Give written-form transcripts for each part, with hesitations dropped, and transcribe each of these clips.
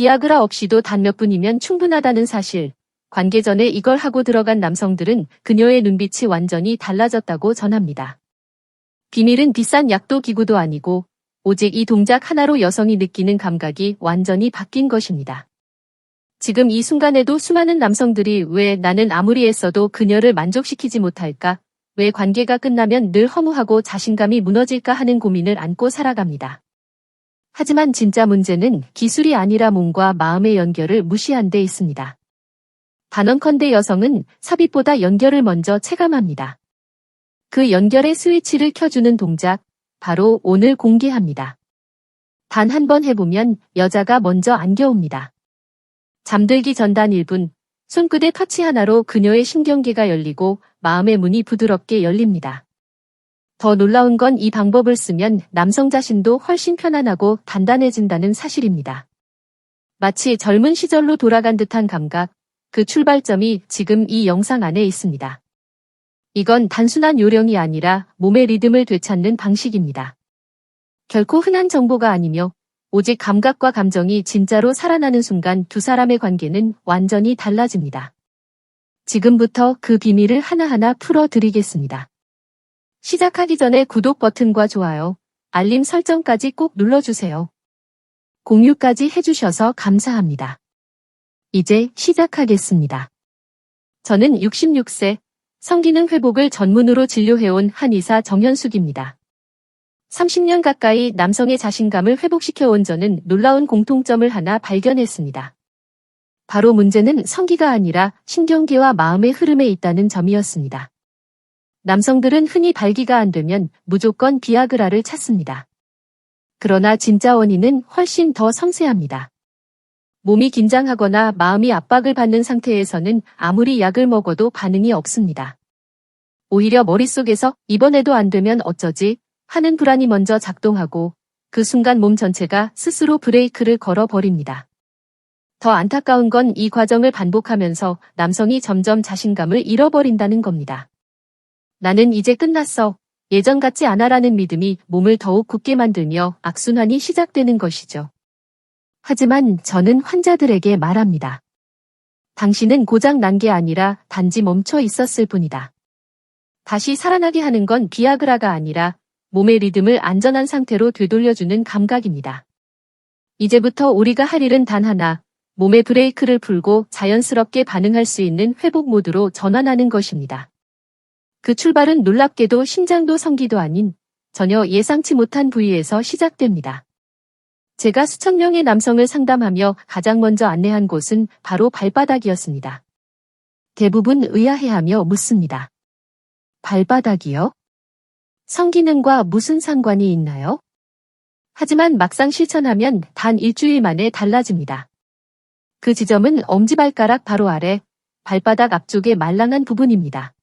비아그라 없이도 단 몇 분이면 충분하다는 사실. 관계 전에 이걸 하고 들어간 남성들은 그녀의 눈빛이 완전히 달라졌다고 전합니다. 비밀은 비싼 약도 기구도 아니고 오직 이 동작 하나로 여성이 느끼는 감각이 완전히 바뀐 것입니다. 지금 이 순간에도 수많은 남성들이 왜 나는 아무리 애써도 그녀를 만족시키지 못할까? 왜 관계가 끝나면 늘 허무하고 자신감이 무너질까 하는 고민을 안고 살아갑니다. 하지만 진짜 문제는 기술이 아니라 몸과 마음의 연결을 무시한 데 있습니다. 단언컨대 여성은 삽입보다 연결을 먼저 체감합니다. 그 연결의 스위치를 켜주는 동작, 바로 오늘 공개합니다. 단 한 번 해보면 여자가 먼저 안겨옵니다. 잠들기 전 단 1분, 손끝의 터치 하나로 그녀의 신경계가 열리고 마음의 문이 부드럽게 열립니다. 더 놀라운 건 이 방법을 쓰면 남성 자신도 훨씬 편안하고 단단해진다는 사실입니다. 마치 젊은 시절로 돌아간 듯한 감각, 그 출발점이 지금 이 영상 안에 있습니다. 이건 단순한 요령이 아니라 몸의 리듬을 되찾는 방식입니다. 결코 흔한 정보가 아니며 오직 감각과 감정이 진짜로 살아나는 순간 두 사람의 관계는 완전히 달라집니다. 지금부터 그 비밀을 하나하나 풀어드리겠습니다. 시작하기 전에 구독 버튼과 좋아요, 알림 설정까지 꼭 눌러주세요. 공유까지 해주셔서 감사합니다. 이제 시작하겠습니다. 저는 66세, 성기능 회복을 전문으로 진료해온 한의사 정현숙입니다. 30년 가까이 남성의 자신감을 회복시켜온 저는 놀라운 공통점을 하나 발견했습니다. 바로 문제는 성기가 아니라 신경계와 마음의 흐름에 있다는 점이었습니다. 남성들은 흔히 발기가 안 되면 무조건 비아그라를 찾습니다. 그러나 진짜 원인은 훨씬 더 섬세합니다. 몸이 긴장하거나 마음이 압박을 받는 상태에서는 아무리 약을 먹어도 반응이 없습니다. 오히려 머릿속에서 이번에도 안 되면 어쩌지 하는 불안이 먼저 작동하고 그 순간 몸 전체가 스스로 브레이크를 걸어버립니다. 더 안타까운 건 이 과정을 반복하면서 남성이 점점 자신감을 잃어버린다는 겁니다. 나는 이제 끝났어. 예전 같지 않아라는 믿음이 몸을 더욱 굳게 만들며 악순환이 시작되는 것이죠. 하지만 저는 환자들에게 말합니다. 당신은 고장 난 게 아니라 단지 멈춰 있었을 뿐이다. 다시 살아나게 하는 건 비아그라가 아니라 몸의 리듬을 안전한 상태로 되돌려주는 감각입니다. 이제부터 우리가 할 일은 단 하나, 몸의 브레이크를 풀고 자연스럽게 반응할 수 있는 회복 모드로 전환하는 것입니다. 그 출발은 놀랍게도 심장도 성기도 아닌 전혀 예상치 못한 부위에서 시작됩니다. 제가 수천 명의 남성을 상담하며 가장 먼저 안내한 곳은 바로 발바닥이었습니다. 대부분 의아해하며 묻습니다. 발바닥이요? 성기능과 무슨 상관이 있나요? 하지만 막상 실천하면 단 일주일 만에 달라집니다. 그 지점은 엄지발가락 바로 아래, 발바닥 앞쪽의 말랑한 부분입니다.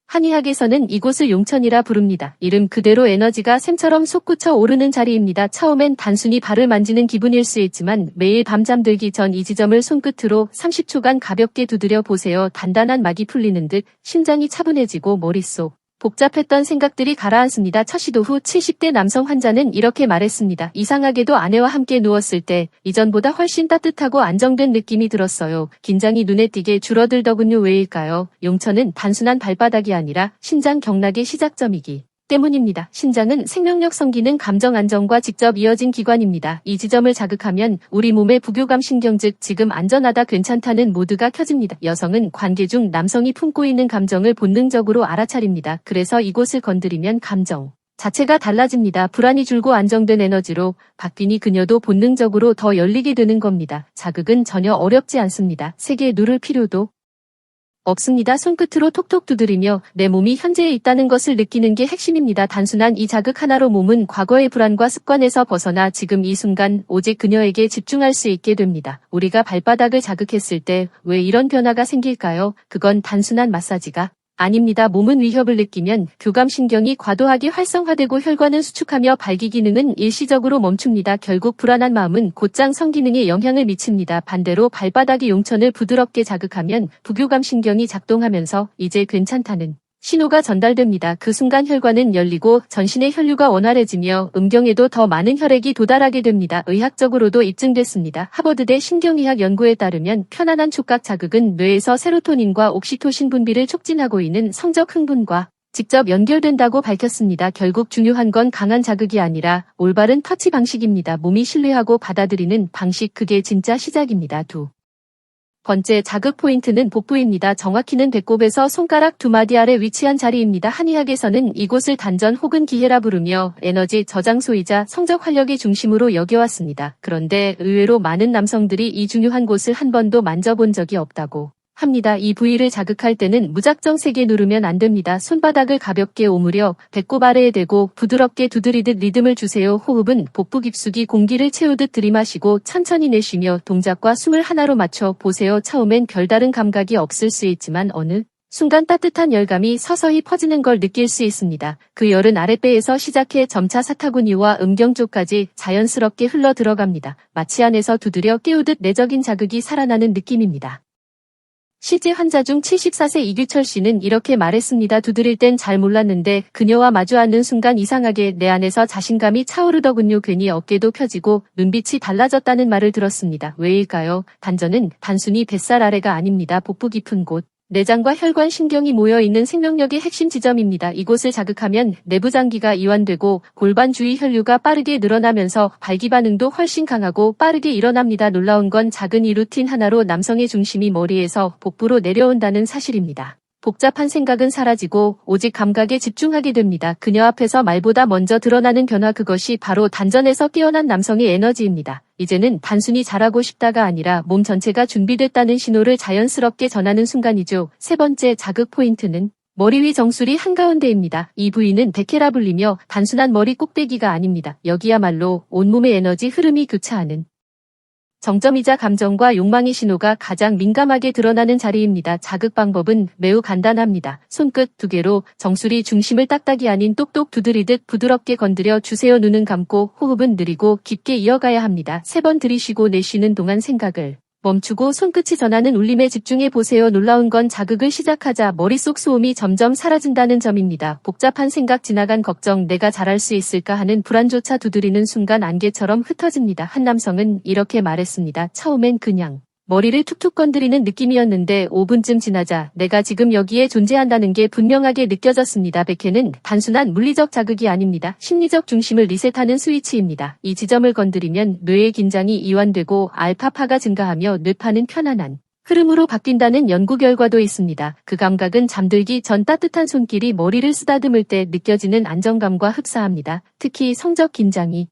한의학에서는 이곳을 용천이라 부릅니다. 이름 그대로 에너지가 샘처럼 솟구쳐 오르는 자리입니다. 처음엔 단순히 발을 만지는 기분일 수 있지만 매일 밤 잠들기 전 이 지점을 손끝으로 30초간 가볍게 두드려 보세요. 단단한 막이 풀리는 듯 심장이 차분해지고 머릿속 복잡했던 생각들이 가라앉습니다. 첫 시도 후 70대 남성 환자는 이렇게 말했습니다. 이상하게도 아내와 함께 누웠을 때 이전보다 훨씬 따뜻하고 안정된 느낌이 들었어요. 긴장이 눈에 띄게 줄어들더군요. 왜일까요? 용천은 단순한 발바닥이 아니라 심장 경락의 시작점이기 때문입니다. 심장은 생명력, 성기능, 감정 안정과 직접 이어진 기관입니다. 이 지점을 자극하면 우리 몸의 부교감 신경 즉 지금 안전하다 괜찮다는 모드가 켜집니다. 여성은 관계 중 남성이 품고 있는 감정을 본능적으로 알아차립니다. 그래서 이곳을 건드리면 감정 자체가 달라집니다. 불안이 줄고 안정된 에너지로 바뀌니 그녀도 본능적으로 더 열리게 되는 겁니다. 자극은 전혀 어렵지 않습니다. 세게 누를 필요도 없습니다. 손끝으로 톡톡 두드리며 내 몸이 현재에 있다는 것을 느끼는 게 핵심입니다. 단순한 이 자극 하나로 몸은 과거의 불안과 습관에서 벗어나 지금 이 순간 오직 그녀에게 집중할 수 있게 됩니다. 우리가 발바닥을 자극했을 때 왜 이런 변화가 생길까요? 그건 단순한 마사지가 아닙니다. 몸은 위협을 느끼면 교감신경이 과도하게 활성화되고 혈관은 수축하며 발기 기능은 일시적으로 멈춥니다. 결국 불안한 마음은 곧장 성기능에 영향을 미칩니다. 반대로 발바닥이 용천을 부드럽게 자극하면 부교감신경이 작동하면서 이제 괜찮다는 신호가 전달됩니다. 그 순간 혈관은 열리고 전신의 혈류가 원활해지며 음경에도 더 많은 혈액이 도달하게 됩니다. 의학적으로도 입증됐습니다. 하버드대 신경의학 연구에 따르면 편안한 촉각 자극은 뇌에서 세로토닌과 옥시토신 분비를 촉진하고 있는 성적 흥분과 직접 연결된다고 밝혔습니다. 결국 중요한 건 강한 자극이 아니라 올바른 터치 방식입니다. 몸이 신뢰하고 받아들이는 방식, 그게 진짜 시작입니다. 두 번째 자극 포인트는 복부입니다. 정확히는 배꼽에서 손가락 두 마디 아래 위치한 자리입니다. 한의학에서는 이곳을 단전 혹은 기회라 부르며 에너지 저장소이자 성적 활력의 중심으로 여겨왔습니다. 그런데 의외로 많은 남성들이 이 중요한 곳을 한 번도 만져본 적이 없다고 합니다. 이 부위를 자극할 때는 무작정 세게 누르면 안 됩니다. 손바닥을 가볍게 오므려 배꼽 아래에 대고 부드럽게 두드리듯 리듬을 주세요. 호흡은 복부 깊숙이 공기를 채우듯 들이마시고 천천히 내쉬며 동작과 숨을 하나로 맞춰 보세요. 처음엔 별다른 감각이 없을 수 있지만 어느 순간 따뜻한 열감이 서서히 퍼지는 걸 느낄 수 있습니다. 그 열은 아랫배에서 시작해 점차 사타구니와 음경 쪽까지 자연스럽게 흘러 들어갑니다. 마치 안에서 두드려 깨우듯 내적인 자극이 살아나는 느낌입니다. 실제 환자 중 74세 이규철 씨는 이렇게 말했습니다. 두드릴 땐 잘 몰랐는데 그녀와 마주 앉는 순간 이상하게 내 안에서 자신감이 차오르더군요. 괜히 어깨도 펴지고 눈빛이 달라졌다는 말을 들었습니다. 왜일까요? 단전은 단순히 뱃살 아래가 아닙니다. 복부 깊은 곳. 내장과 혈관 신경이 모여있는 생명력의 핵심 지점입니다. 이곳을 자극하면 내부 장기가 이완되고 골반 주위 혈류가 빠르게 늘어나면서 발기 반응도 훨씬 강하고 빠르게 일어납니다. 놀라운 건 작은 이 루틴 하나로 남성의 중심이 머리에서 복부로 내려온다는 사실입니다. 복잡한 생각은 사라지고 오직 감각에 집중하게 됩니다. 그녀 앞에서 말보다 먼저 드러나는 변화, 그것이 바로 단전에서 깨어난 남성의 에너지입니다. 이제는 단순히 잘하고 싶다가 아니라 몸 전체가 준비됐다는 신호를 자연스럽게 전하는 순간이죠. 세 번째 자극 포인트는 머리 위 정수리 한가운데입니다. 이 부위는 백회라 불리며 단순한 머리 꼭대기가 아닙니다. 여기야말로 온몸의 에너지 흐름이 교차하는 정점이자 감정과 욕망의 신호가 가장 민감하게 드러나는 자리입니다. 자극 방법은 매우 간단합니다. 손끝 두 개로 정수리 중심을 딱딱이 아닌 똑똑 두드리듯 부드럽게 건드려 주세요. 눈은 감고 호흡은 느리고 깊게 이어가야 합니다. 3번 들이쉬고 내쉬는 동안 생각을 멈추고 손끝이 전하는 울림에 집중해 보세요. 놀라운 건 자극을 시작하자 머릿속 소음이 점점 사라진다는 점입니다. 복잡한 생각, 지나간 걱정, 내가 잘할 수 있을까 하는 불안조차 두드리는 순간 안개처럼 흩어집니다. 한 남성은 이렇게 말했습니다. 처음엔 그냥 머리를 툭툭 건드리는 느낌이었는데 5분쯤 지나자 내가 지금 여기에 존재한다는 게 분명하게 느껴졌습니다. 백회는 단순한 물리적 자극이 아닙니다. 심리적 중심을 리셋하는 스위치입니다. 이 지점을 건드리면 뇌의 긴장이 이완되고 알파파가 증가하며 뇌파는 편안한 흐름으로 바뀐다는 연구 결과도 있습니다. 그 감각은 잠들기 전 따뜻한 손길이 머리를 쓰다듬을 때 느껴지는 안정감과 흡사합니다. 특히 성적 긴장이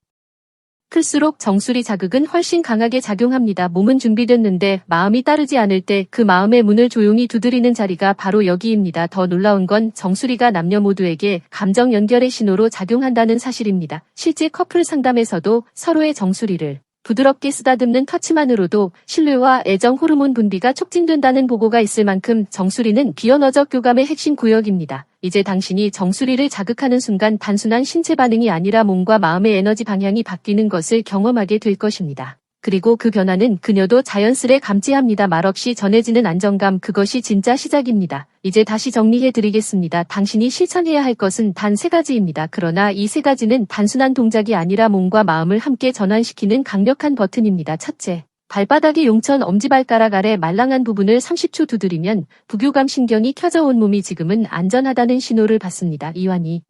클수록 정수리 자극은 훨씬 강하게 작용합니다. 몸은 준비됐는데 마음이 따르지 않을 때 그 마음의 문을 조용히 두드리는 자리가 바로 여기입니다. 더 놀라운 건 정수리가 남녀 모두에게 감정 연결의 신호로 작용한다는 사실입니다. 실제 커플 상담에서도 서로의 정수리를 부드럽게 쓰다듬는 터치만으로도 신뢰와 애정 호르몬 분비가 촉진된다는 보고가 있을 만큼 정수리는 비언어적 교감의 핵심 구역입니다. 이제 당신이 정수리를 자극하는 순간 단순한 신체 반응이 아니라 몸과 마음의 에너지 방향이 바뀌는 것을 경험하게 될 것입니다. 그리고 그 변화는 그녀도 자연스레 감지합니다. 말없이 전해지는 안정감, 그것이 진짜 시작입니다. 이제 다시 정리해드리겠습니다. 당신이 실천해야 할 것은 단 3가지입니다. 그러나 이 3가지는 단순한 동작이 아니라 몸과 마음을 함께 전환시키는 강력한 버튼입니다. 첫째, 발바닥의 용천 엄지발가락 아래 말랑한 부분을 30초 두드리면 부교감 신경이 켜져 온몸이 지금은 안전하다는 신호를 받습니다. 이완이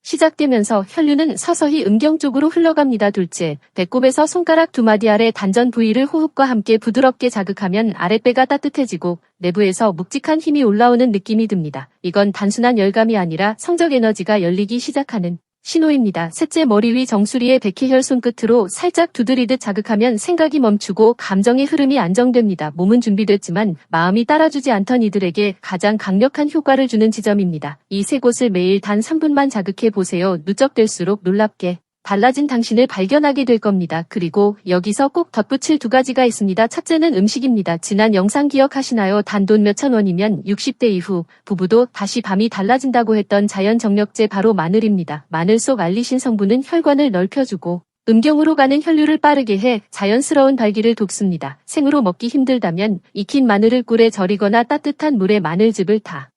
시작되면서 혈류는 서서히 음경 쪽으로 흘러갑니다. 둘째, 배꼽에서 손가락 2마디 아래 단전 부위를 호흡과 함께 부드럽게 자극하면 아랫배가 따뜻해지고 내부에서 묵직한 힘이 올라오는 느낌이 듭니다. 이건 단순한 열감이 아니라 성적 에너지가 열리기 시작하는 신호입니다. 셋째, 머리 위 정수리의 백회혈 손끝으로 살짝 두드리듯 자극하면 생각이 멈추고 감정의 흐름이 안정됩니다. 몸은 준비됐지만 마음이 따라주지 않던 이들에게 가장 강력한 효과를 주는 지점입니다. 이 3곳을 매일 단 3분만 자극해 보세요. 누적될수록 놀랍게 달라진 당신을 발견하게 될 겁니다. 그리고 여기서 꼭 덧붙일 2가지가 있습니다. 첫째는 음식입니다. 지난 영상 기억하시나요? 단돈 몇천 원이면 60대 이후 부부도 다시 밤이 달라진다고 했던 자연 정력제, 바로 마늘입니다. 마늘 속 알리신 성분은 혈관을 넓혀주고 음경으로 가는 혈류를 빠르게 해 자연스러운 발기를 돕습니다. 생으로 먹기 힘들다면 익힌 마늘을 꿀에 절이거나 따뜻한 물에 마늘즙을 타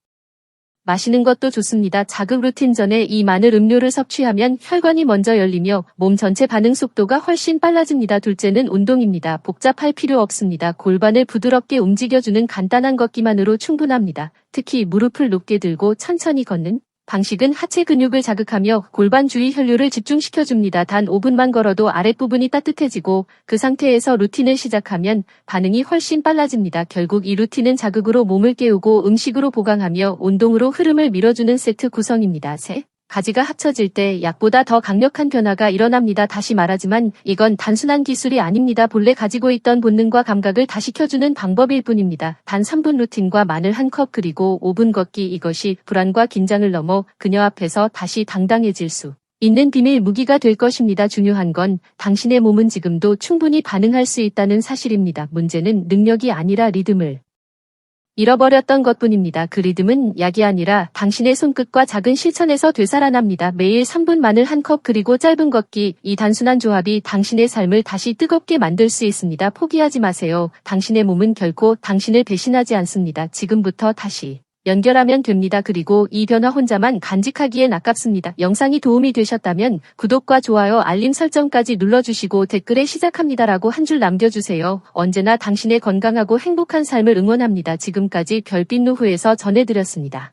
마시는 것도 좋습니다. 자극 루틴 전에 이 마늘 음료를 섭취하면 혈관이 먼저 열리며 몸 전체 반응 속도가 훨씬 빨라집니다. 둘째는 운동입니다. 복잡할 필요 없습니다. 골반을 부드럽게 움직여주는 간단한 걷기만으로 충분합니다. 특히 무릎을 높게 들고 천천히 걷는 방식은 하체 근육을 자극하며 골반 주위 혈류를 집중시켜줍니다. 단 5분만 걸어도 아랫부분이 따뜻해지고 그 상태에서 루틴을 시작하면 반응이 훨씬 빨라집니다. 결국 이 루틴은 자극으로 몸을 깨우고 음식으로 보강하며 운동으로 흐름을 밀어주는 세트 구성입니다. 세 가지가 합쳐질 때 약보다 더 강력한 변화가 일어납니다. 다시 말하지만 이건 단순한 기술이 아닙니다. 본래 가지고 있던 본능과 감각을 다시 켜주는 방법일 뿐입니다. 단 3분 루틴과 마늘 1컵 그리고 5분 걷기, 이것이 불안과 긴장을 넘어 그녀 앞에서 다시 당당해질 수 있는 비밀 무기가 될 것입니다. 중요한 건 당신의 몸은 지금도 충분히 반응할 수 있다는 사실입니다. 문제는 능력이 아니라 리듬을 잃어버렸던 것뿐입니다. 그 리듬은 약이 아니라 당신의 손끝과 작은 실천에서 되살아납니다. 매일 3분 마늘 1컵 그리고 짧은 걷기, 이 단순한 조합이 당신의 삶을 다시 뜨겁게 만들 수 있습니다. 포기하지 마세요. 당신의 몸은 결코 당신을 배신하지 않습니다. 지금부터 다시 연결하면 됩니다. 그리고 이 변화 혼자만 간직하기엔 아깝습니다. 영상이 도움이 되셨다면 구독과 좋아요, 알림 설정까지 눌러주시고 댓글에 시작합니다라고 한 줄 남겨주세요. 언제나 당신의 건강하고 행복한 삶을 응원합니다. 지금까지 별빛 노후에서 전해드렸습니다.